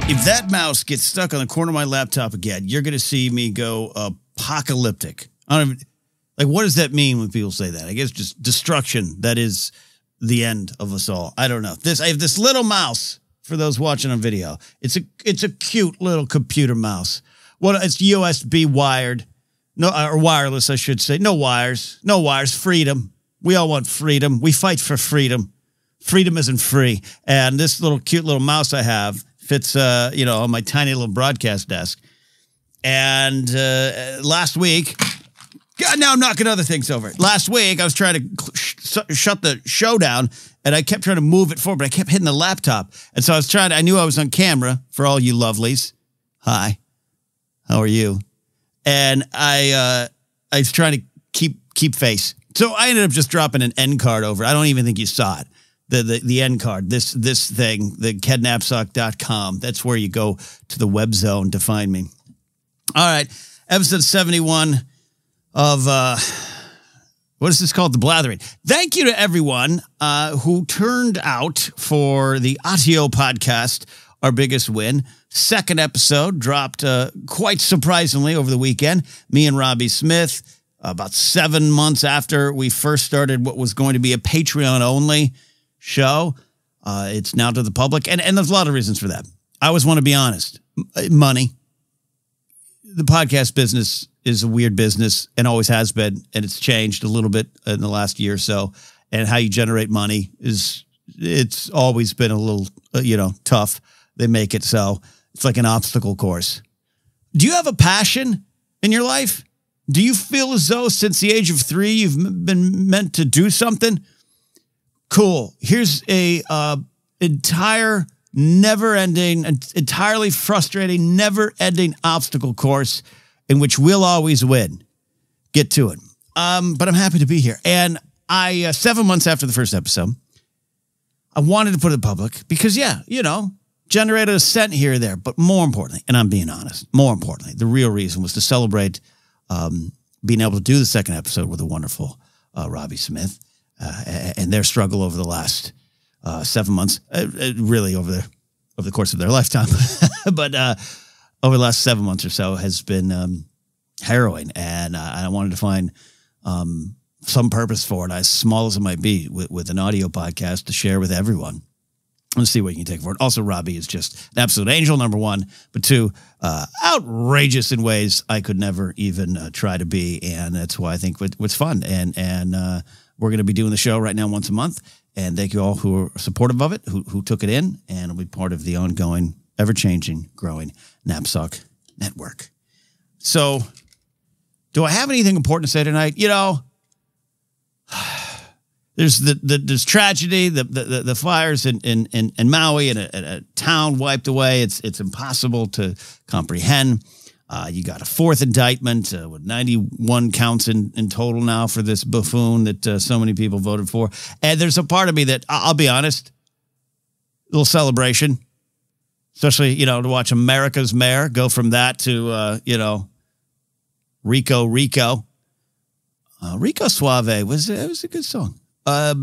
If that mouse gets stuck on the corner of my laptop again, you're going to see me go apocalyptic. I don't even, like, what does that mean when people say that? I guess just destruction. That is the end of us all. I don't know. I have this little mouse for those watching on video. It's a cute little computer mouse. It's USB wired, or wireless, I should say. No wires. Freedom. We all want freedom. We fight for freedom. Freedom isn't free. And this little cute little mouse I have fits, on my tiny little broadcast desk. And last week, God, now I'm knocking other things over. Last week, I was trying to shut the show down, and I kept trying to move it forward, but I kept hitting the laptop. And so I knew I was on camera for all you lovelies. Hi, how are you? And I was trying to keep face. So I ended up just dropping an end card over. I don't even think you saw it. The end card, this thing, the KenNapzok.com. That's where you go to the web zone to find me. All right, episode 71 of, what is this called? The Blathering. Thank you to everyone who turned out for the audio podcast, Our Biggest Win. Second episode dropped quite surprisingly over the weekend. Me and Robbie Smith, about 7 months after we first started what was going to be a Patreon-only show. It's now to the public, and there's a lot of reasons for that. I always want to be honest. Money. The podcast business is a weird business and always has been, and it's changed a little bit in the last year or so. And how you generate money it's always been a little, tough. They make it so. It's like an obstacle course. Do you have a passion in your life? Do you feel as though since the age of 3 you've been meant to do something? Cool. Here's a entire never-ending, entirely frustrating, never-ending obstacle course in which we'll always win. Get to it. But I'm happy to be here. And 7 months after the first episode, I wanted to put it public because, generated a cent here or there. But more importantly, and I'm being honest, more importantly, the real reason was to celebrate being able to do the second episode with the wonderful Robbie Smith and their struggle over the last 7 months, really over the course of their lifetime. But over the last 7 months or so has been harrowing. And I wanted to find some purpose for it, as small as it might be, with an audio podcast to share with everyone. Let's see what you can take for it. Also, Robbie is just an absolute angel, number one. But two, outrageous in ways I could never even try to be. And that's why I think what's fun. And we're going to be doing the show right now once a month. And thank you all who are supportive of it, who took it in, and will be part of the ongoing, ever-changing, growing Napzok Network. So, do I have anything important to say tonight? There's tragedy, the fires in Maui, and a town wiped away. It's impossible to comprehend. You got a fourth indictment with 91 counts in total now for this buffoon that so many people voted for. And there's a part of me that, I'll be honest, a little celebration, especially, to watch America's Mayor go from that to, Rico. Rico Suave it was a good song. I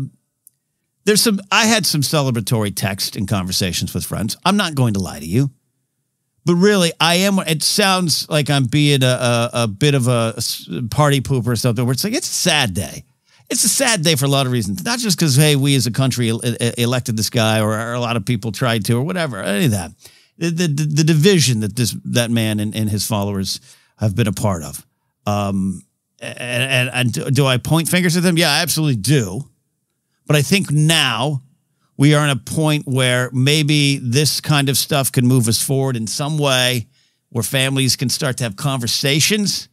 had some celebratory text and conversations with friends. I'm not going to lie to you. But really, I am. It sounds like I'm being a bit of a party pooper or something, where it's like, it's a sad day. It's a sad day for a lot of reasons. Not just because, hey, we as a country elected this guy, or a lot of people tried to, or whatever, any of that. The division that man and his followers have been a part of. And do I point fingers at them? Yeah, I absolutely do. But I think now we are in a point where maybe this kind of stuff can move us forward in some way, where families can start to have conversations.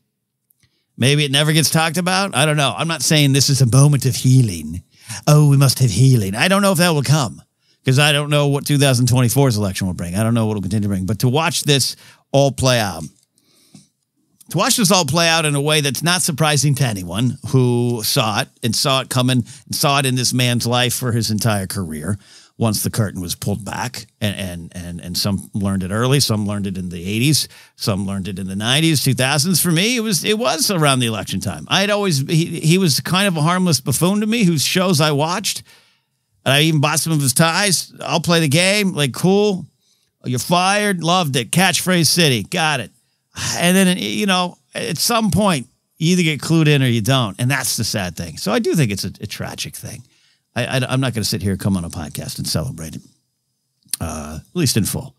Maybe it never gets talked about. I don't know. I'm not saying this is a moment of healing. Oh, we must have healing. I don't know if that will come, because I don't know what 2024's election will bring. I don't know what will continue to bring. But to watch this all play out, in a way that's not surprising to anyone who saw it coming, and saw it in this man's life for his entire career, once the curtain was pulled back, and some learned it early, some learned it in the 80s, some learned it in the 90s, 2000s. For me, it was around the election time. He was kind of a harmless buffoon to me, whose shows I watched, and I even bought some of his ties. I'll play the game, like, cool. You're fired. Loved it. Catchphrase city. Got it. And then, you know, at some point, you either get clued in or you don't. And that's the sad thing. So I do think it's a tragic thing. I'm not going to sit here, come on a podcast and celebrate it, at least in full.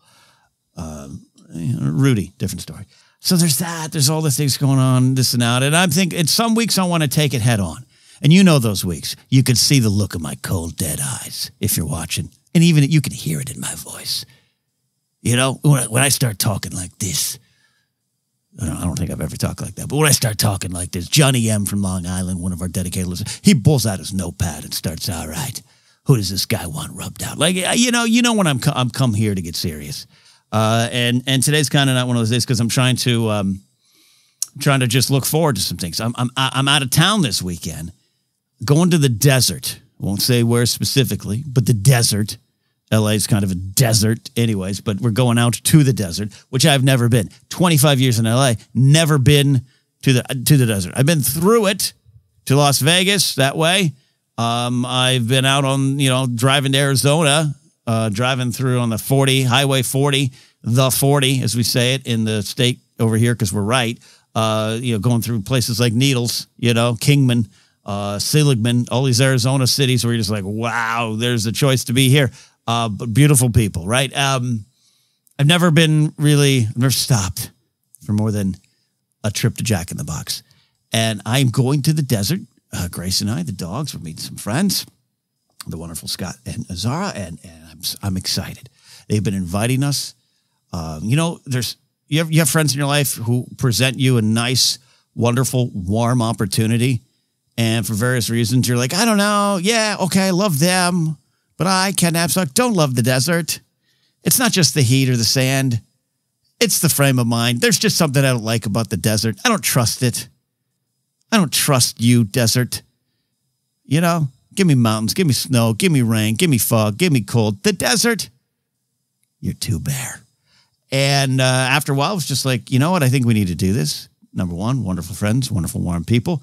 Rudy, different story. So there's that. There's all the things going on, this and that. And I'm thinking, in some weeks, I want to take it head on. And you know those weeks. You can see the look of my cold, dead eyes if you're watching. And even you can hear it in my voice. You know, when I start talking like this, I don't think I've ever talked like that. But when I start talking like this, Johnny M. from Long Island, one of our dedicated listeners, he pulls out his notepad and starts, all right, who does this guy want rubbed out? Like, you know when I'm come here to get serious. And today's kind of not one of those days because I'm trying to just look forward to some things. I'm out of town this weekend, going to the desert. I won't say where specifically, but the desert. LA is kind of a desert anyways, but we're going out to the desert, which I've never been. 25 years in LA, never been to the desert. I've been through it to Las Vegas that way. I've been out on, driving to Arizona, driving through on the 40, Highway 40, the 40, as we say it in the state over here, because we're right. Going through places like Needles, Kingman, Seligman, all these Arizona cities where you're just like, wow, there's a choice to be here. But beautiful people, right? I've never stopped for more than a trip to Jack in the Box. And I'm going to the desert. Grace and I, the dogs, we're meeting some friends, the wonderful Scott and Azara, and I'm excited. They've been inviting us. You have friends in your life who present you a nice, wonderful, warm opportunity. And for various reasons, you're like, I don't know. Yeah, okay, I love them. But I, Ken Napzok, don't love the desert. It's not just the heat or the sand. It's the frame of mind. There's just something I don't like about the desert. I don't trust it. I don't trust you, desert. Give me mountains, give me snow, give me rain, give me fog, give me cold. The desert, you're too bare. And after a while, it was just like, you know what? I think we need to do this. Number one, wonderful friends, wonderful, warm people.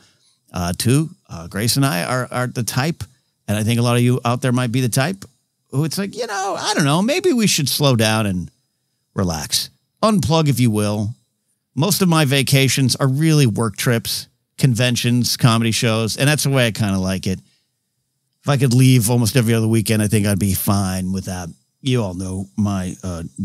Two, Grace and I are the type. And I think a lot of you out there might be the type who it's like, I don't know, maybe we should slow down and relax. Unplug, if you will. Most of my vacations are really work trips, conventions, comedy shows, and that's the way I kind of like it. If I could leave almost every other weekend, I think I'd be fine with that. You all know my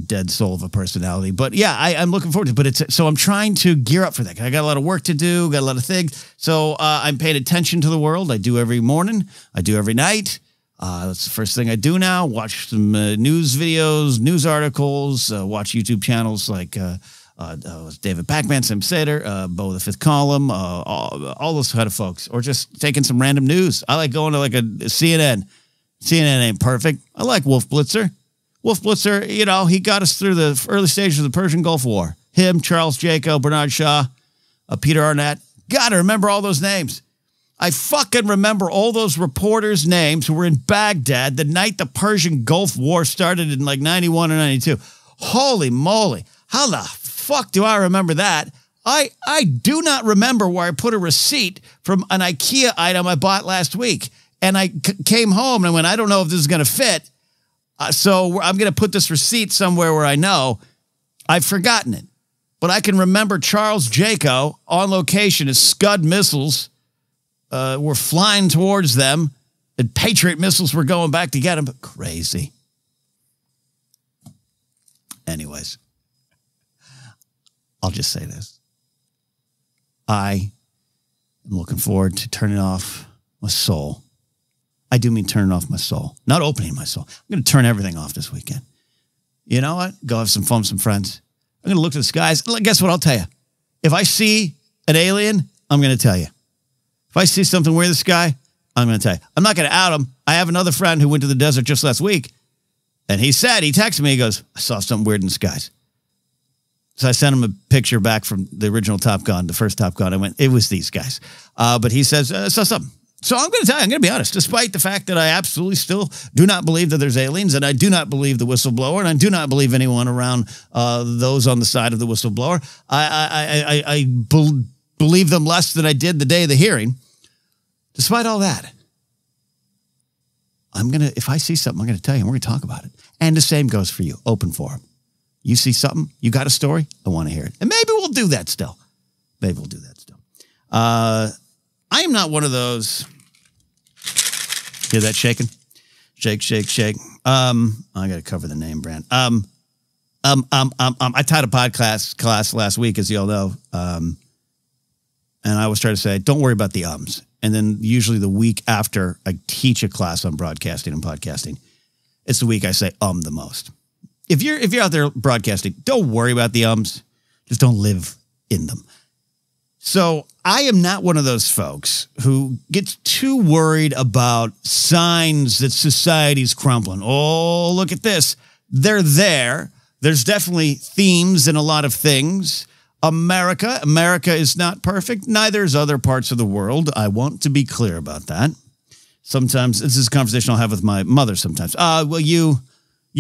dead soul of a personality. But yeah, I'm looking forward to it. So I'm trying to gear up for that. I got a lot of work to do, got a lot of things. So I'm paying attention to the world. I do every morning. I do every night. That's the first thing I do now. Watch some news videos, news articles, watch YouTube channels like David Pacman, Sam Seder, Bo the Fifth Column, all those kind of folks. Or just taking some random news. I like going to like a CNN. CNN ain't perfect. I like Wolf Blitzer. Wolf Blitzer, he got us through the early stages of the Persian Gulf War. Him, Charles Jaco, Bernard Shaw, Peter Arnett. Gotta remember all those names. I fucking remember all those reporters' names who were in Baghdad the night the Persian Gulf War started in like 91 or 92. Holy moly. How the fuck do I remember that? I do not remember where I put a receipt from an IKEA item I bought last week. And I came home and I went, I don't know if this is going to fit. So I'm going to put this receipt somewhere where I know. I've forgotten it. But I can remember Charles Jaco on location as Scud missiles were flying towards them. And Patriot missiles were going back to get them. But crazy. Anyways, I'll just say this. I am looking forward to turning off my soul. I do mean turning off my soul, not opening my soul. I'm going to turn everything off this weekend. You know what? Go have some fun with some friends. I'm going to look to the skies. Guess what? I'll tell you. If I see an alien, I'm going to tell you. If I see something weird in the sky, I'm going to tell you. I'm not going to out him. I have another friend who went to the desert just last week, and he texted me, he goes, I saw something weird in the skies. So I sent him a picture back from the original Top Gun, the first Top Gun. I went, it was these guys. But he says, I saw something. So I'm going to tell you, I'm going to be honest, despite the fact that I absolutely still do not believe that there's aliens, and I do not believe the whistleblower, and I do not believe anyone around those on the side of the whistleblower. I believe them less than I did the day of the hearing. Despite all that, if I see something, I'm going to tell you, and we're going to talk about it. And the same goes for you. Open forum. You see something? You got a story? I want to hear it. And maybe we'll do that still. I am not one of those. Hear that shaking? Shake, shake, shake. I got to cover the name brand. I taught a podcast class last week, as you all know. And I always try to say, don't worry about the ums. And then usually the week after I teach a class on broadcasting and podcasting, it's the week I say the most. If you're out there broadcasting, don't worry about the ums. Just don't live in them. So I am not one of those folks who gets too worried about signs that society's crumbling. Oh, look at this. They're there. There's definitely themes in a lot of things. America is not perfect. Neither is other parts of the world. I want to be clear about that. Sometimes, this is a conversation I'll have with my mother sometimes. Well, you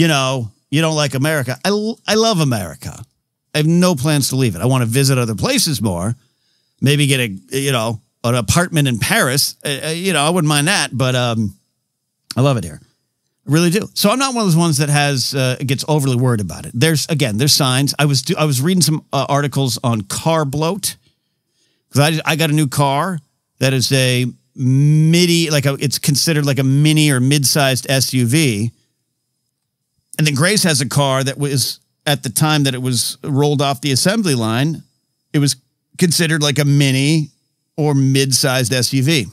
don't like America. I love America. I have no plans to leave it. I want to visit other places more. Maybe get an apartment in Paris. I wouldn't mind that, but I love it here. I really do. So I'm not one of those ones that gets overly worried about it. There's signs. I was reading some articles on car bloat because I got a new car that is a midi, it's considered like a mini or mid-sized SUV. And then Grace has a car that was, at the time that it was rolled off the assembly line, it was considered like a mini or mid-sized SUV.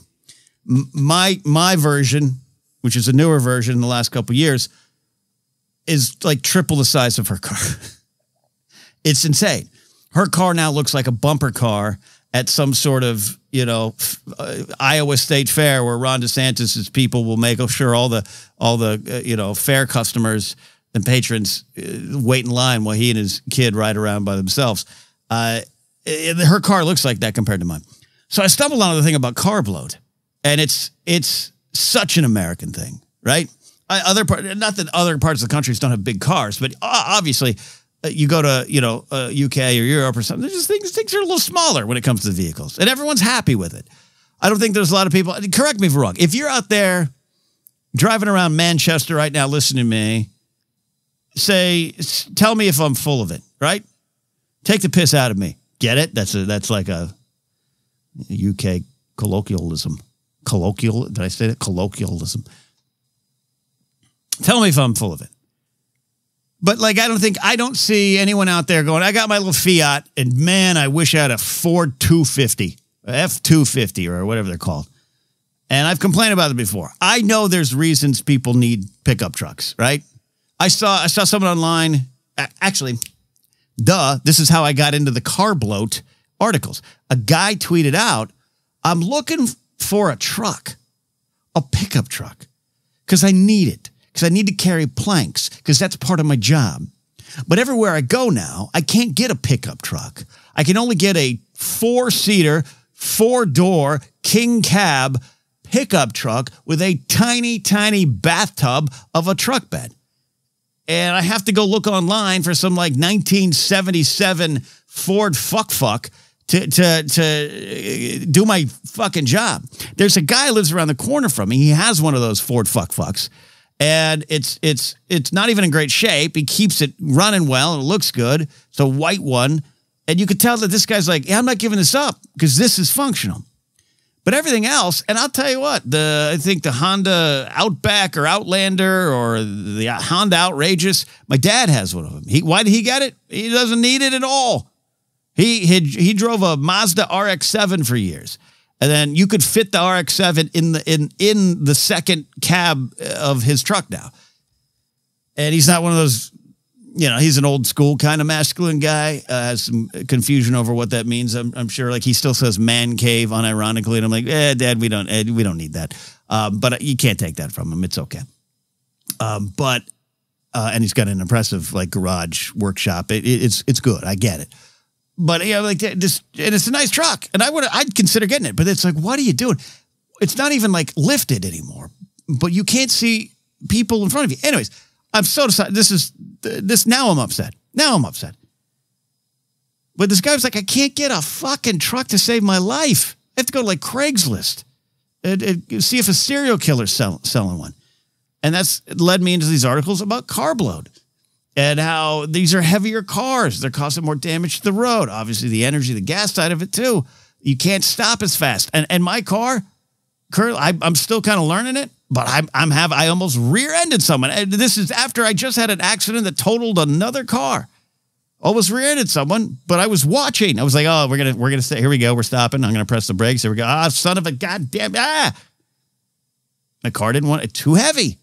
My version, which is a newer version in the last couple of years, is like triple the size of her car. It's insane. Her car now looks like a bumper car at some sort of, Iowa State Fair where Ron DeSantis' people will make sure all the fair customers and patrons wait in line while he and his kid ride around by themselves. Her car looks like that compared to mine. So I stumbled on the thing about car bloat, and it's such an American thing, right? Not that other parts of the countries don't have big cars, but obviously you go to UK or Europe or something. There's just things are a little smaller when it comes to the vehicles, and everyone's happy with it. I don't think there's a lot of people. Correct me if I'm wrong. If you're out there driving around Manchester right now, listening to me, tell me if I'm full of it, right? Take the piss out of me. Get it? That's like a UK colloquialism. Did I say that? Colloquialism. Tell me if I'm full of it. But I don't see anyone out there going, I got my little Fiat, and man, I wish I had a Ford 250, F250, or whatever they're called. And I've complained about it before. I know there's reasons people need pickup trucks, right? I saw someone online, actually, this is how I got into the car bloat articles. A guy tweeted out, I'm looking for a truck, a pickup truck, because I need it, because I need to carry planks, because that's part of my job. But everywhere I go now, I can't get a pickup truck. I can only get a 4-seater, 4-door, king cab pickup truck with a tiny, tiny bathtub of a truck bed. And I have to go look online for some 1977 Ford fuck to do my fucking job. There's a guy who lives around the corner from me. He has one of those Ford fucks, and it's not even in great shape. He keeps it running well, and it looks good. It's a white one, and you could tell that this guy's like, I'm not giving this up because this is functional. But everything else, and I'll tell you what, I think the Honda Outback or Outlander or the Honda Outrageous, my dad has one of them. Why did he get it? He doesn't need it at all. He drove a Mazda RX-7 for years, and then you could fit the RX-7 in the second cab of his truck now. And he's not one of those, he's an old school kind of masculine guy. Has some confusion over what that means. I'm sure he still says man cave unironically. And I'm like, Dad, we don't need that. But you can't take that from him. It's okay. And he's got an impressive garage workshop. It's good. I get it. But this, and it's a nice truck, and I'd consider getting it. But it's what are you doing? It's not even lifted anymore, but you can't see people in front of you. Anyways, I'm so decided. Now I'm upset. But this guy was like, I can't get a fucking truck to save my life. I have to go to Craigslist and see if a serial killer's selling one. And that's led me into these articles about car bloat. and how these are heavier cars. They're causing more damage to the road. Obviously, the energy, the gas side of it too. You can't stop as fast. And my car, currently, I'm still kind of learning it, but I almost rear-ended someone. And this is after I just had an accident that totaled another car. Almost rear-ended someone, but I was watching. I was like, oh, we're gonna stay. Here we go. We're stopping. I'm gonna press the brakes. Here we go. Ah, son of a goddamn My car didn't want it. Too heavy,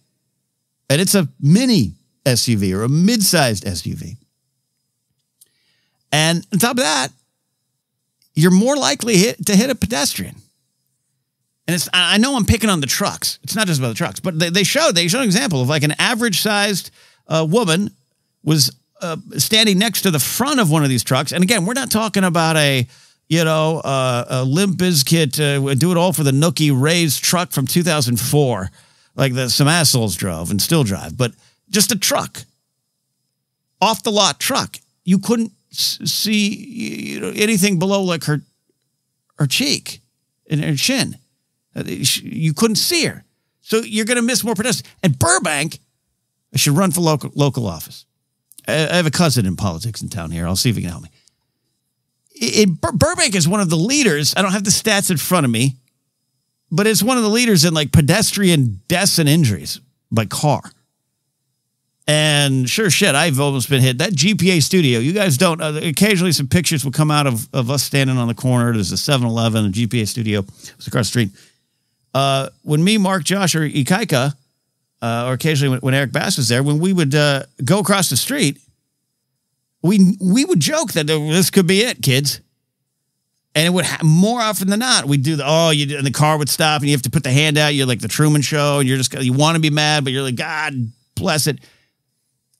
and it's a mini SUV or a mid-sized SUV. And on top of that, you're more likely to hit a pedestrian. And I know I'm picking on the trucks. It's not just about the trucks, but they showed an example of like an average-sized woman was standing next to the front of one of these trucks. And again, we're not talking about a Limp Bizkit, do it all for the Nookie raised truck from 2004, like some assholes drove and still drive, but just a truck, off the lot truck. You couldn't see anything below like her cheek and her chin. You couldn't see her. So you're going to miss more pedestrians. And Burbank, I should run for local office. I have a cousin in politics in town here. I'll see if he can help me. Burbank is one of the leaders. I don't have the stats in front of me, but it's one of the leaders in like pedestrian deaths and injuries by car. And sure shit, I've almost been hit. That GPA studio, you guys don't, occasionally some pictures will come out of us standing on the corner. There's a 7-Eleven, a GPA studio. It's across the street. When me, Mark, Josh, or Ikaika, or occasionally when Eric Bass was there, when we would go across the street, we would joke that this could be it, kids. And it would more often than not, we'd do and the car would stop and you have to put the hand out. You're like the Truman Show and you want to be mad, but you're like, God bless it.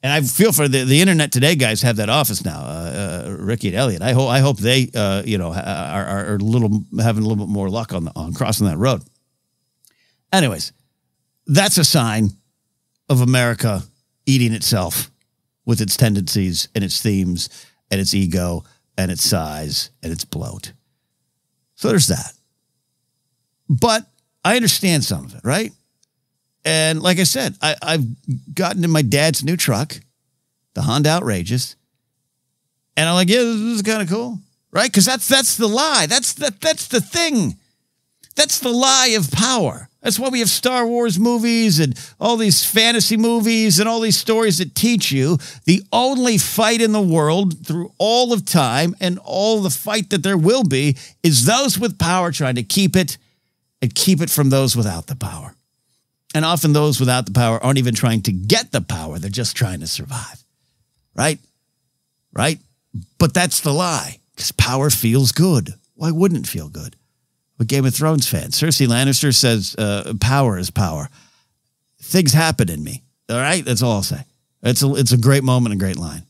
And I feel for the internet today guys have that office now, Ricky and Elliot. I hope they are having a little bit more luck on crossing that road. Anyways, that's a sign of America eating itself with its tendencies and its themes and its ego and its size and its bloat. So there's that. But I understand some of it, right? And like I said, I've gotten in my dad's new truck, the Honda Outrageous, and I'm like, yeah, this is kind of cool, right? Because that's the lie. That's the thing. That's the lie of power. That's why we have Star Wars movies and all these fantasy movies and all these stories that teach you the only fight in the world through all of time and all the fight that there will be is those with power trying to keep it and keep it from those without the power. And often those without the power aren't even trying to get the power. They're just trying to survive. Right? Right? But that's the lie. Because power feels good. Why wouldn't it feel good? A Game of Thrones fan. Cersei Lannister says, power is power. Things happen in me. All right? That's all I'll say. It's a great moment, a great line.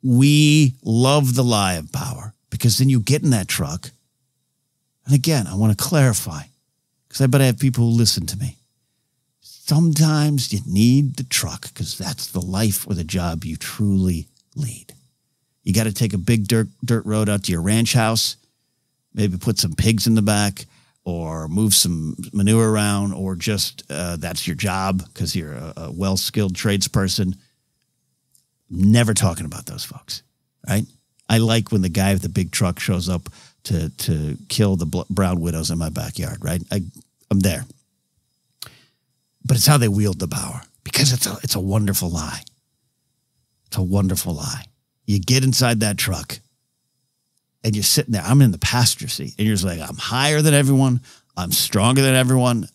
We love the lie of power. Because then you get in that truck. And again, I want to clarify. Because I bet I have people who listen to me. Sometimes you need the truck because that's the life or the job you truly lead. You got to take a big dirt road out to your ranch house, maybe put some pigs in the back or move some manure around, or just that's your job because you're a well-skilled tradesperson. Never talking about those folks, right? I like when the guy with the big truck shows up to kill the brown widows in my backyard, right? I'm there. But it's how they wield the power, because it's a wonderful lie. It's a wonderful lie. You get inside that truck and you're sitting there. I'm in the passenger seat and you're just like, I'm higher than everyone. I'm stronger than everyone.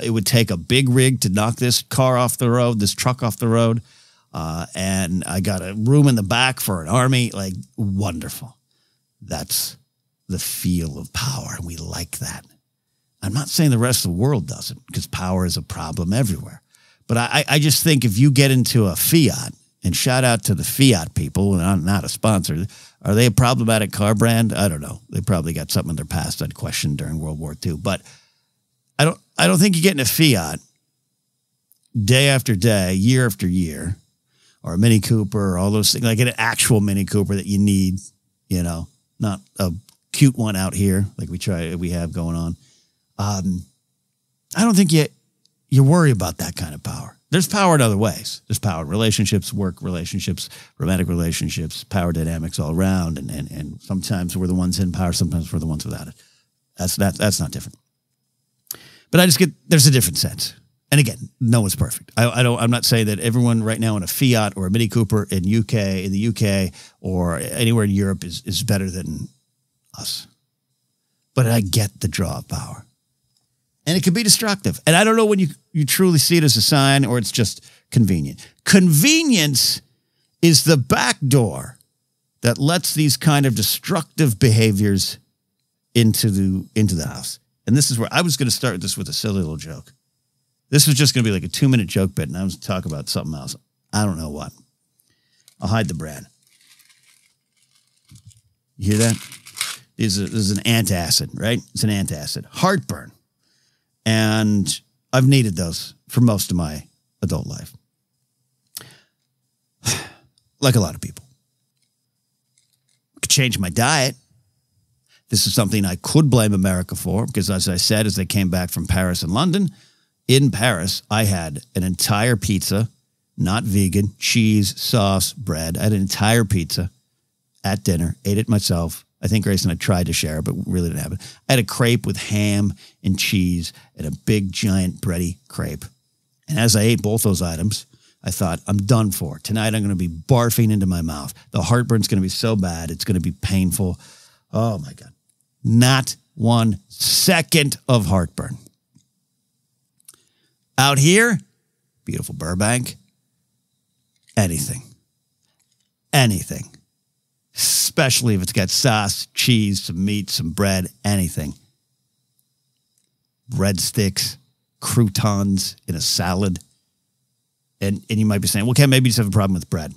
It would take a big rig to knock this car off the road, this truck off the road. And I got a room in the back for an army. Like, wonderful. That's the feel of power. And we like that. I'm not saying the rest of the world doesn't, because power is a problem everywhere. But I just think if you get into a Fiat, and shout out to the Fiat people, and I'm not a sponsor, are they a problematic car brand? I don't know. They probably got something in their past I'd question during World War II. But I don't think you get in a Fiat day after day, year after year, or a Mini Cooper, or all those things, like an actual Mini Cooper that you need, not a cute one out here like we have going on. I don't think you worry about that kind of power. There's power in other ways. There's power in relationships, work relationships, romantic relationships, power dynamics all around. And sometimes we're the ones in power. Sometimes we're the ones without it. That's not different. But I just get, there's a different sense. And again, no one's perfect. I'm not saying that everyone right now in a Fiat or a Mini Cooper in the UK or anywhere in Europe is better than us. But I get the draw of power. And it can be destructive. And I don't know when you truly see it as a sign or it's just convenient. Convenience is the back door that lets these kind of destructive behaviors into the house. And this is where I was going to start this with a silly little joke. This was just going to be like a 2-minute joke bit, and I was going to talk about something else. I don't know what. I'll hide the brand. You hear that? This is an antacid, right? It's an antacid. Heartburn. And I've needed those for most of my adult life. Like a lot of people. I could change my diet. This is something I could blame America for because, as I said, as they came back from Paris and London, in Paris, I had an entire pizza, not vegan, cheese, sauce, bread. I had an entire pizza at dinner, ate it myself. I think Grace and I tried to share it, but really didn't have it. I had a crepe with ham and cheese and a big, giant, bready crepe. And as I ate both those items, I thought, I'm done for. Tonight, I'm going to be barfing into my mouth. The heartburn's going to be so bad. It's going to be painful. Oh, my God. Not 1 second of heartburn. Out here, beautiful Burbank, anything. Anything. Especially if it's got sauce, cheese, some meat, some bread, anything. Breadsticks, croutons in a salad. And you might be saying, well, Ken, maybe you just have a problem with bread.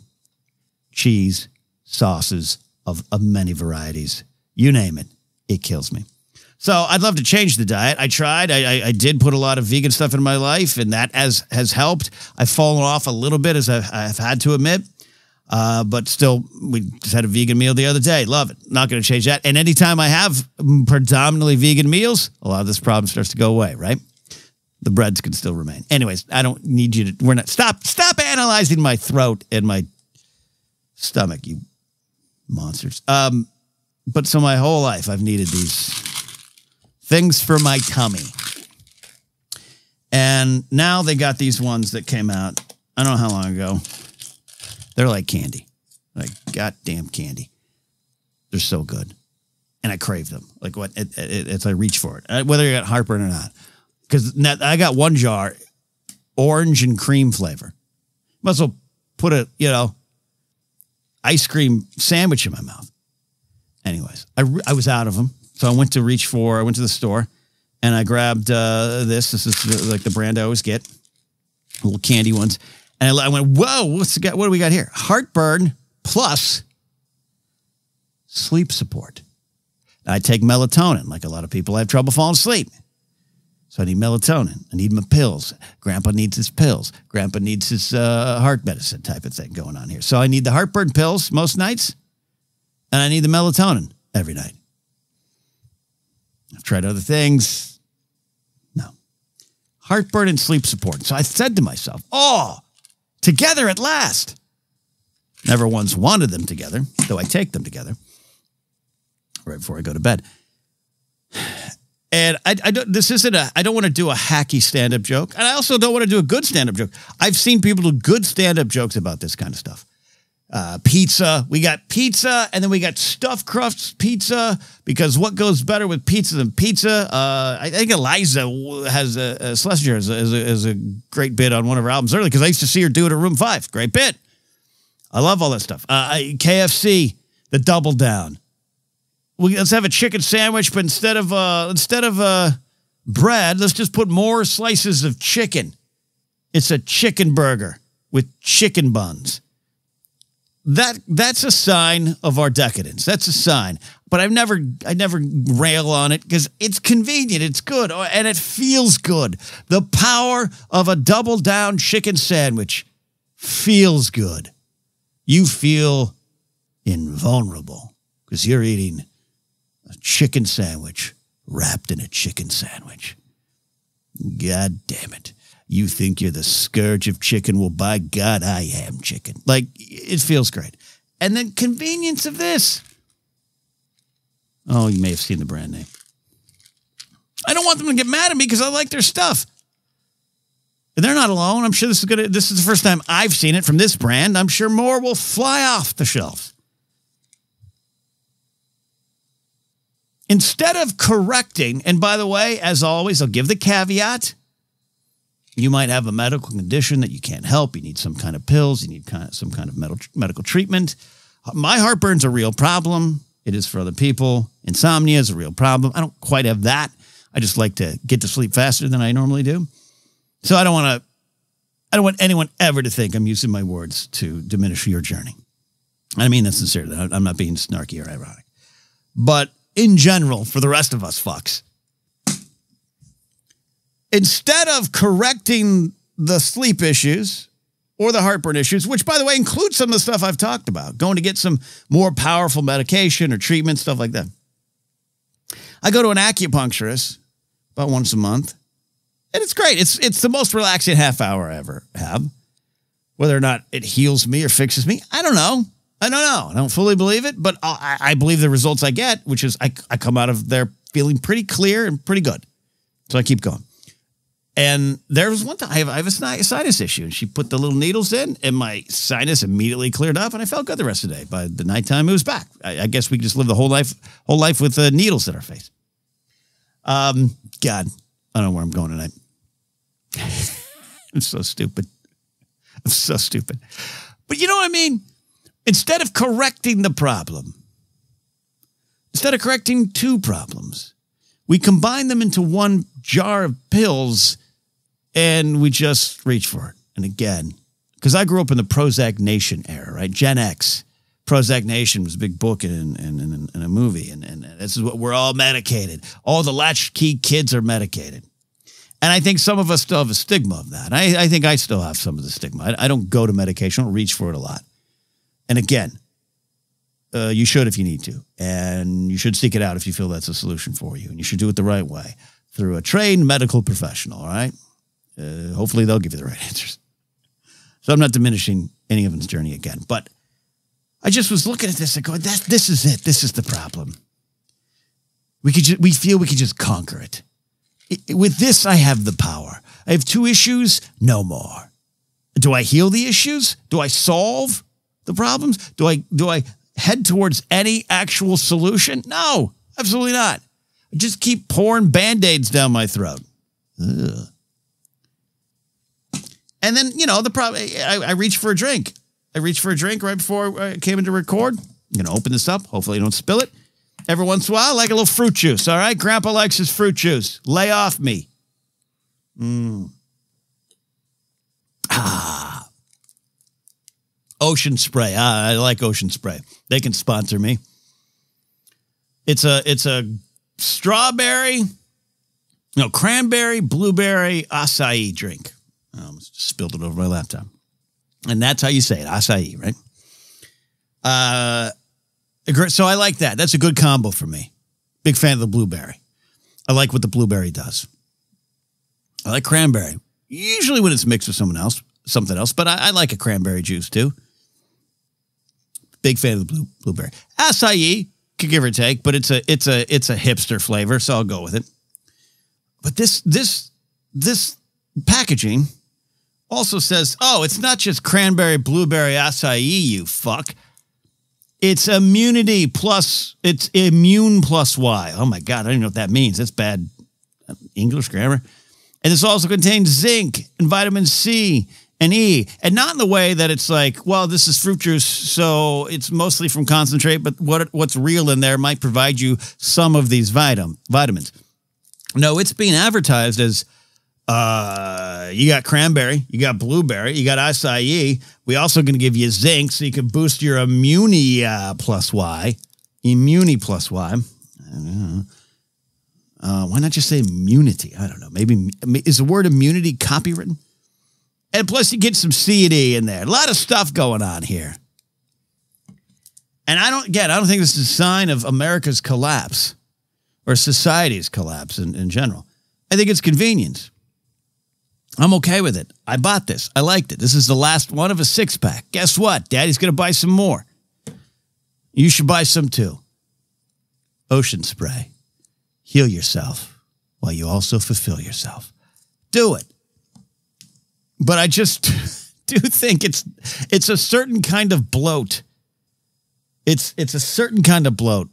Cheese, sauces of many varieties. You name it, it kills me. So I'd love to change the diet. I tried. I did put a lot of vegan stuff in my life, and that has helped. I've fallen off a little bit, as I've had to admit. But still, we just had a vegan meal the other day. Love it. Not going to change that. And anytime I have predominantly vegan meals, a lot of this problem starts to go away, right? The breads can still remain. Anyways, I don't need you to, stop analyzing my throat and my stomach, you monsters. But so my whole life, I've needed these things for my tummy. And now they got these ones that came out, I don't know how long ago. They're like candy. Like goddamn candy. They're so good. And I crave them. Like what? It's I reach for it. Whether you got heartburn or not. Because I got one jar, orange and cream flavor. Might as well put a, ice cream sandwich in my mouth. Anyways, I was out of them. So I went to the store and I grabbed this. This is like the brand I always get. Little candy ones. And I went, whoa, what do we got here? Heartburn plus sleep support. I take melatonin. Like a lot of people, I have trouble falling asleep. So I need melatonin. I need my pills. Grandpa needs his pills. Grandpa needs his heart medicine type of thing going on here. So I need the heartburn pills most nights. And I need the melatonin every night. I've tried other things. No. Heartburn and sleep support. So I said to myself, together at last. Never once wanted them together, though I take them together right before I go to bed. And I don't want to do a hacky stand-up joke. And I also don't want to do a good stand-up joke. I've seen people do good stand-up jokes about this kind of stuff. Pizza. We got pizza, and then we got stuffed crust pizza, because what goes better with pizza than pizza? I think Eliza Schlesinger has a great bit on one of her albums early, because I used to see her do it at Room 5. Great bit. I love all that stuff. KFC, the Double Down. Let's have a chicken sandwich, but instead of bread, let's just put more slices of chicken. It's a chicken burger with chicken buns. That's a sign of our decadence. That's a sign. But I never rail on it because it's convenient, it's good, and it feels good. The power of a double down chicken sandwich feels good. You feel invulnerable because you're eating a chicken sandwich wrapped in a chicken sandwich. God damn it. You think you're the scourge of chicken? Well, by God, I am chicken. Like, it feels great. And then convenience of this. Oh, you may have seen the brand name. I don't want them to get mad at me because I like their stuff. And they're not alone. I'm sure this is the first time I've seen it from this brand. I'm sure more will fly off the shelves. Instead of correcting, and by the way, as always, I'll give the caveat. You might have a medical condition that you can't help. You need some kind of pills. You need some kind of medical treatment. My heartburn's a real problem. It is for other people. Insomnia is a real problem. I don't quite have that. I just like to get to sleep faster than I normally do. So I don't want anyone ever to think I'm using my words to diminish your journey. I mean that sincerely. I'm not being snarky or ironic. But in general, for the rest of us fucks, instead of correcting the sleep issues or the heartburn issues, which, by the way, include some of the stuff I've talked about, going to get some more powerful medication or treatment, stuff like that, I go to an acupuncturist about once a month, and it's great. It's the most relaxing half hour I ever have. Whether or not it heals me or fixes me, I don't know. I don't fully believe it, but I believe the results I get, which is I come out of there feeling pretty clear and pretty good. So I keep going. And there was one time I have a sinus issue, and she put the little needles in, and my sinus immediately cleared up, and I felt good the rest of the day. By the nighttime, it was back. I guess we just live the whole life with needles in our face. God, I don't know where I'm going tonight. I'm so stupid. But you know what I mean? Instead of correcting the problem, instead of correcting two problems, we combine them into one jar of pills and we just reach for it. And again, because I grew up in the Prozac Nation era, right? Gen X. Prozac Nation was a big book and a movie. And this is what we're all medicated. All the latchkey kids are medicated. And I think some of us still have a stigma of that. I think I still have some of the stigma. I don't go to medication. I don't reach for it a lot. And again, you should if you need to. And you should seek it out if you feel that's a solution for you. And you should do it the right way through a trained medical professional, all right? Hopefully they'll give you the right answers. So I'm not diminishing any of his journey again. But I just was looking at this and going, this is it. This is the problem. We feel we could just conquer it. With this, I have the power. I have two issues, no more. Do I heal the issues? Do I solve the problems? Do I head towards any actual solution? No, absolutely not. I just keep pouring Band-Aids down my throat. Ugh. And then, the problem, I reach for a drink. I reached for a drink right before I came in to record. I'm going to open this up. Hopefully I don't spill it. Every once in a while, I like a little fruit juice, all right? Grandpa likes his fruit juice. Lay off me. Ocean Spray. I like Ocean Spray. They can sponsor me. It's a cranberry, blueberry, acai drink. I almost spilled it over my laptop. And that's how you say it, acai, right? So I like that. That's a good combo for me. Big fan of the blueberry. I like what the blueberry does. I like cranberry. Usually when it's mixed with something else, but I like a cranberry juice too. Big fan of the blueberry. Acai, could give or take, but it's a hipster flavor, so I'll go with it. But this packaging also says, it's not just cranberry, blueberry, acai, you fuck. It's immunity plus, it's immune plus Y. Oh my God, I don't even know what that means. That's bad English grammar. And this also contains zinc and vitamin C and E. And not in the way that it's like, well, this is fruit juice, so it's mostly from concentrate, but what's real in there might provide you some of these vitamins. No, it's being advertised as, you got cranberry, you got blueberry, you got acai. We also going to give you zinc so you can boost your immunity plus Y. Immunity plus Y. I don't know. Why not just say immunity? I don't know. Maybe is the word immunity copywritten? And plus you get some C and E in there. A lot of stuff going on here. And I don't think this is a sign of America's collapse or society's collapse in general. I think it's convenience. I'm okay with it. I bought this. I liked it. This is the last one of a 6-pack. Guess what? Daddy's going to buy some more. You should buy some too. Ocean spray. Heal yourself while you also fulfill yourself. Do it. But I just do think it's a certain kind of bloat. It's a certain kind of bloat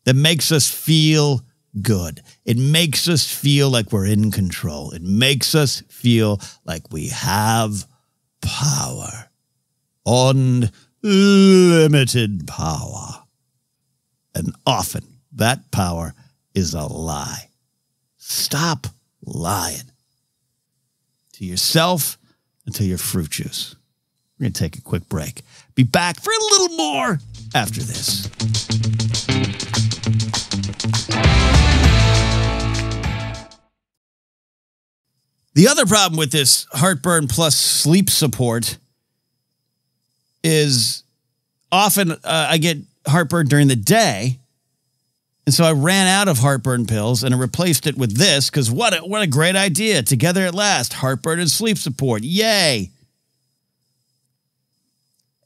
that makes us feel good. It makes us feel like we're in control. It makes us feel like we have power. Unlimited power. And often that power is a lie. Stop lying to yourself and to your fruit juice. We're going to take a quick break. Be back for a little more after this. The other problem with this heartburn plus sleep support is often I get heartburn during the day. And so I ran out of heartburn pills and I replaced it with this because what a great idea. Together at last, heartburn and sleep support. Yay.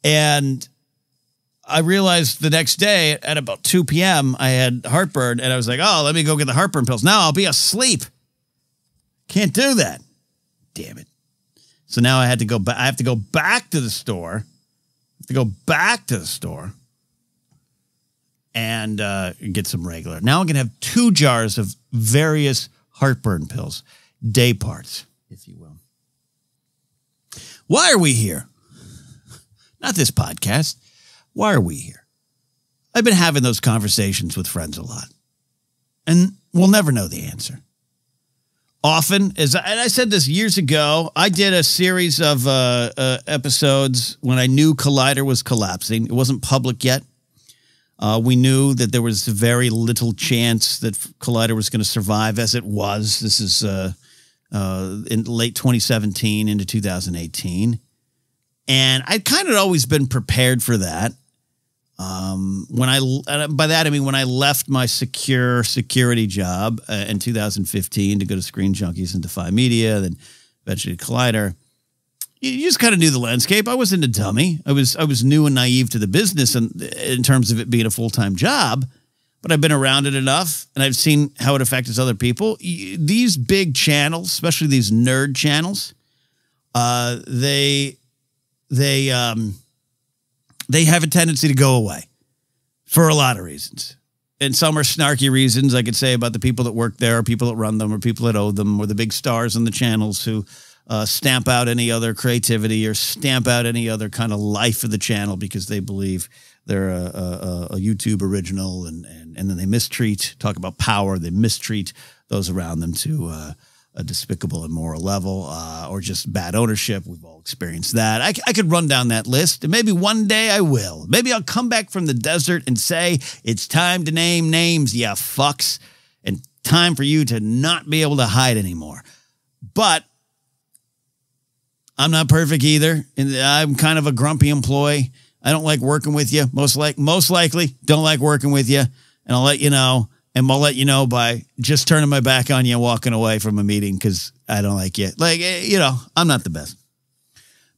And I realized the next day at about 2 p.m. I had heartburn and I was like, oh, let me go get the heartburn pills. Now I'll be asleep. Can't do that. Damn it. So now I have to go back to the store. And get some regular. Now I'm going to have 2 jars of various heartburn pills. Day parts, if you will. Why are we here? Not this podcast. Why are we here? I've been having those conversations with friends a lot. And we'll never know the answer. Often, and I said this years ago, I did a series of episodes when I knew Collider was collapsing. It wasn't public yet. We knew that there was very little chance that Collider was going to survive as it was. This is in late 2017 into 2018. And I'd kind of always been prepared for that. By that, I mean, when I left my security job in 2015 to go to Screen Junkies and Defy Media, then eventually Collider, you just kind of knew the landscape. I wasn't a dummy. I was new and naive to the business in terms of it being a full-time job, but I've been around it enough and I've seen how it affects other people. These big channels, especially these nerd channels, they have a tendency to go away for a lot of reasons. And some are snarky reasons I could say about the people that work there or people that run them or people that own them or the big stars on the channels who stamp out any other creativity or stamp out any other kind of life of the channel because they believe they're a YouTube original and then they talk about power, they mistreat those around them to a despicable, immoral level or just bad ownership. We've all experienced that. I could run down that list and maybe one day I will. Maybe I'll come back from the desert and say, it's time to name names, ya fucks, and time for you to not be able to hide anymore. But I'm not perfect either. And I'm kind of a grumpy employee. I don't like working with you. Most likely don't like working with you. And I'll let you know. And I'll let you know by just turning my back on you and walking away from a meeting because I don't like you. Like, you know, I'm not the best.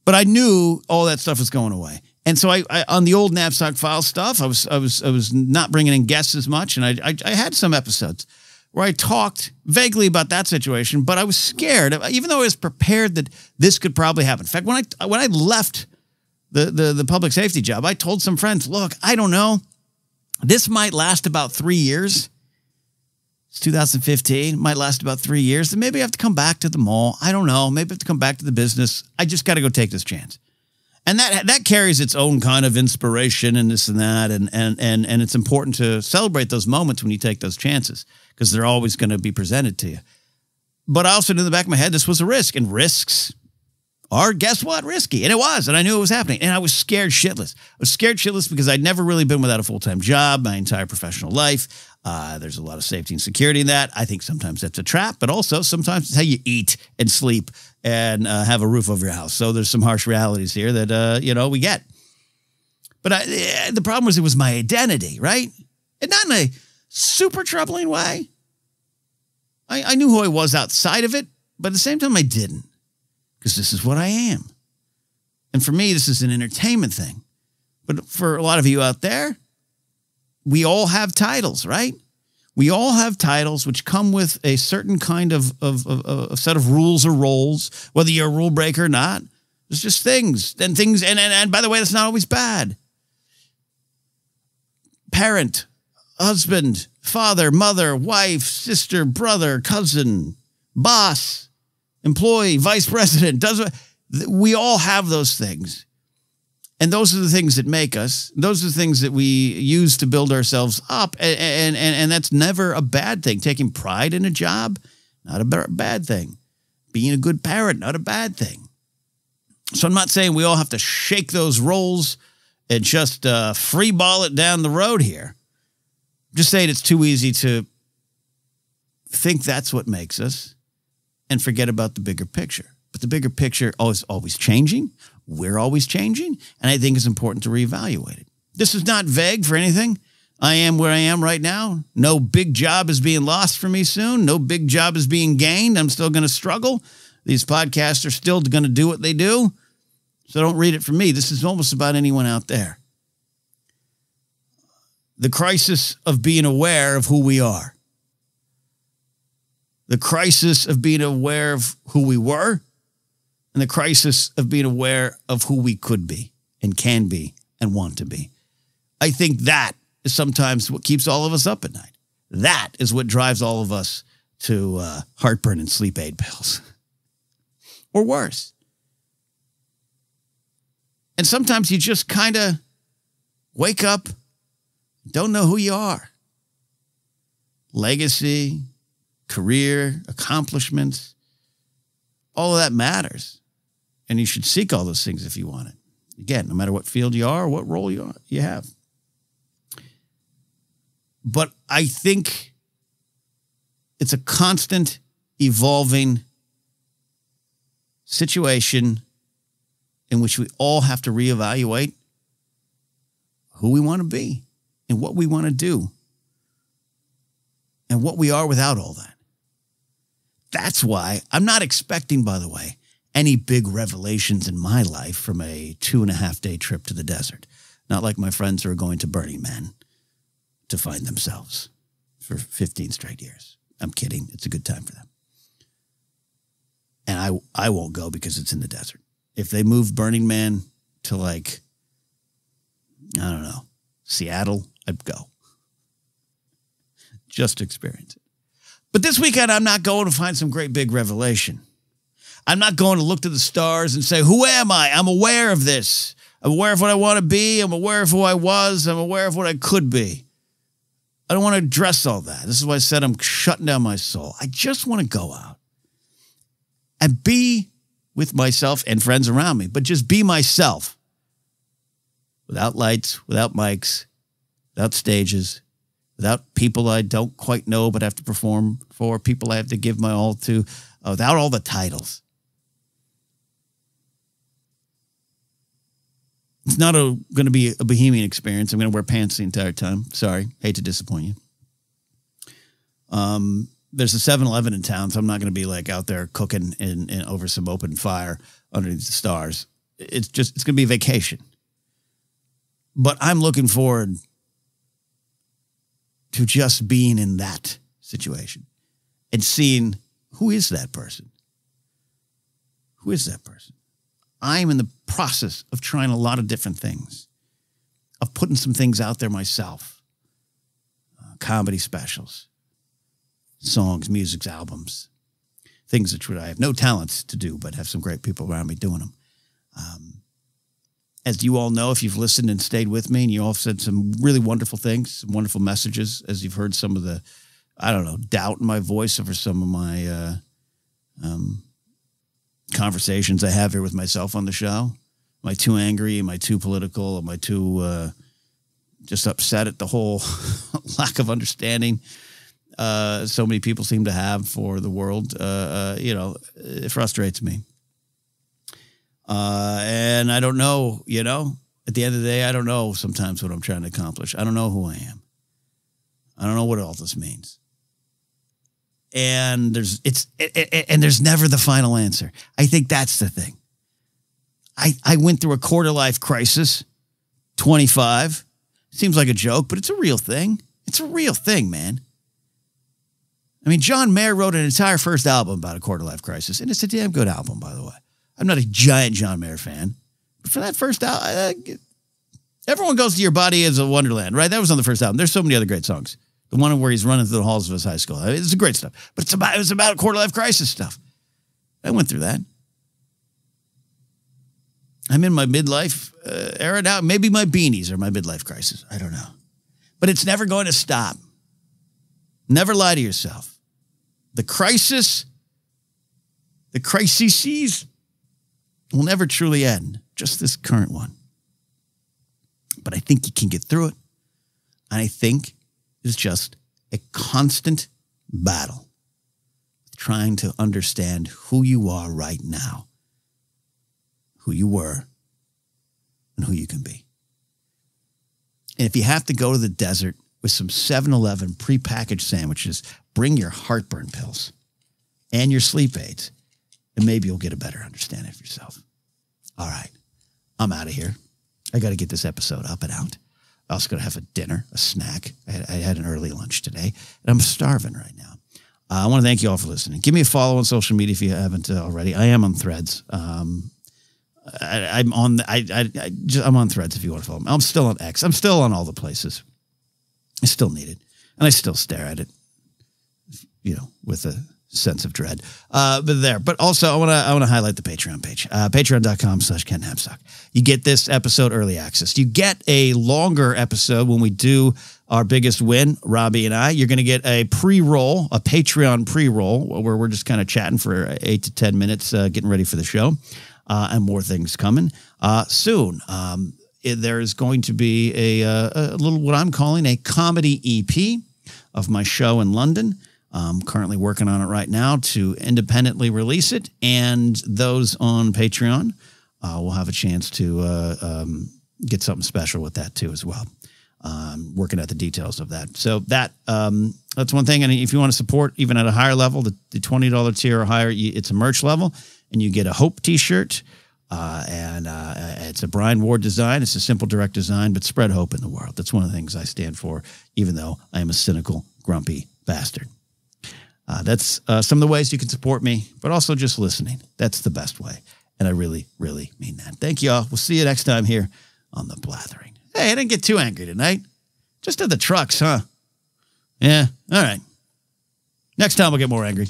But I knew all that stuff was going away. And so I on the old Napzok file stuff, I was not bringing in guests as much. And I had some episodes where I talked vaguely about that situation, but I was scared, even though I was prepared that this could probably happen. In fact, when I left the public safety job, I told some friends, look, I don't know. This might last about 3 years. It's 2015, might last about 3 years. Then maybe I have to come back to the mall. I don't know. Maybe I have to come back to the business. I just got to go take this chance. And that carries its own kind of inspiration and this and that. And it's important to celebrate those moments when you take those chances because they're always going to be presented to you. But I also knew in the back of my head, this was a risk. And risks are, guess what, risky. And it was. And I knew it was happening. And I was scared shitless. I was scared shitless because I'd never really been without a full-time job my entire professional life. There's a lot of safety and security in that. I think sometimes that's a trap, but also sometimes it's how you eat and sleep and have a roof over your house. So there's some harsh realities here that, we get. But the problem was it was my identity, right? And not in a super troubling way. I knew who I was outside of it, but at the same time I didn't. because this is what I am. And for me, this is an entertainment thing. But for a lot of you out there, we all have titles, right? We all have titles which come with a certain kind of a set of rules or roles, whether you're a rule breaker or not. It's just things. And by the way, that's not always bad. Parent, husband, father, mother, wife, sister, brother, cousin, boss, employee, vice president. We all have those things. And those are the things that make us. Those are the things that we use to build ourselves up. And that's never a bad thing. Taking pride in a job, not a bad thing. Being a good parent, not a bad thing. So I'm not saying we all have to shake those roles and just free ball it down the road here. I'm just saying it's too easy to think that's what makes us and forget about the bigger picture. But the bigger picture is always changing. We're always changing. And I think it's important to reevaluate it. This is not vague for anything. I am where I am right now. No big job is being lost for me soon. No big job is being gained. I'm still going to struggle. These podcasts are still going to do what they do. So don't read it from me. This is almost about anyone out there. The crisis of being aware of who we are. The crisis of being aware of who we were. And the crisis of being aware of who we could be and can be and want to be. I think that is sometimes what keeps all of us up at night. That is what drives all of us to heartburn and sleep aid pills. Or worse. And sometimes you just kind of wake up, don't know who you are. Legacy, career, accomplishments, all of that matters. And you should seek all those things if you want it. Again, no matter what field you are or what role you have. But I think it's a constant evolving situation in which we all have to reevaluate who we want to be and what we want to do and what we are without all that. That's why I'm not expecting, by the way, any big revelations in my life from a 2.5-day trip to the desert. Not like my friends who are going to Burning Man to find themselves for 15 straight years. I'm kidding. It's a good time for them. And I won't go because it's in the desert. If they moved Burning Man to like, I don't know, Seattle, I'd go. Just to experience it. But this weekend, I'm not going to find some great big revelation. I'm not going to look to the stars and say, who am I? I'm aware of this. I'm aware of what I want to be. I'm aware of who I was. I'm aware of what I could be. I don't want to address all that. This is why I said I'm shutting down my soul. I just want to go out and be with myself and friends around me, but just be myself. Without lights, without mics, without stages, without people I don't quite know but have to perform for, people I have to give my all to, without all the titles. It's not going to be a bohemian experience. I'm going to wear pants the entire time. Sorry. Hate to disappoint you. There's a 7-Eleven in town, so I'm not going to be like out there cooking in over some open fire underneath the stars. It's going to be a vacation. But I'm looking forward to just being in that situation and seeing who is that person? Who is that person? I'm in the process of trying a lot of different things, of putting some things out there myself. Comedy specials, songs, music, albums, things that I have no talents to do, but have some great people around me doing them. As you all know, if you've listened and stayed with me, and you all said some really wonderful things, some wonderful messages, as you've heard some of the, I don't know, doubt in my voice over some of my conversations I have here with myself on the show. Am I too angry? Am I too political? Am I too just upset at the whole lack of understanding so many people seem to have for the world? It frustrates me. And I don't know, at the end of the day, I don't know sometimes what I'm trying to accomplish. I don't know who I am. I don't know what all this means. and there's never the final answer. I think that's the thing. I went through a quarter life crisis, 25. Seems like a joke, but it's a real thing. It's a real thing, man. I mean, John Mayer wrote an entire first album about a quarter life crisis, and it's a damn good album, by the way. I'm not a giant John Mayer fan, but for that first album, Everyone Goes to Your Body is a Wonderland, right? That was on the first album. There's so many other great songs. The one where he's running through the halls of his high school. It's great stuff, but it was about quarter life crisis stuff. I went through that. I'm in my midlife era now. Maybe my beanies are my midlife crisis. I don't know. But it's never going to stop. Never lie to yourself. The crises will never truly end. Just this current one. But I think you can get through it. And I think it's just a constant battle. Trying to understand who you are right now. Who you were, and who you can be. And if you have to go to the desert with some 7-Eleven prepackaged sandwiches, bring your heartburn pills and your sleep aids, and maybe you'll get a better understanding of yourself. All right, I'm out of here. I got to get this episode up and out. I also got to have a dinner, a snack. I had an early lunch today, and I'm starving right now. I want to thank you all for listening. Give me a follow on social media if you haven't already. I am on Threads. I'm on Threads if you want to follow me. I'm still on X. I'm still on all the places. I still need it, and I still stare at it, with a sense of dread. But also I want to highlight the Patreon page, patreon.com/Ken Napzok. You get this episode early access. You get a longer episode when we do our biggest win, Robbie and I. You're going to get a pre-roll, a Patreon pre-roll, where we're just kind of chatting for 8 to 10 minutes, getting ready for the show. And more things coming soon. There is going to be a little, what I'm calling a comedy EP of my show in London. I'm currently working on it right now to independently release it. And those on Patreon will have a chance to get something special with that too as well. Working out the details of that. So that's one thing. And if you want to support even at a higher level, the $20 tier or higher, it's a merch level. And you get a Hope t-shirt, and it's a Brian Ward design. It's a simple, direct design, but spread hope in the world. That's one of the things I stand for, even though I am a cynical, grumpy bastard. That's some of the ways you can support me, but also just listening. That's the best way, and I really, really mean that. Thank you all. We'll see you next time here on The Blathering. Hey, I didn't get too angry tonight. Just at the trucks, huh? Yeah, all right. Next time we'll get more angry.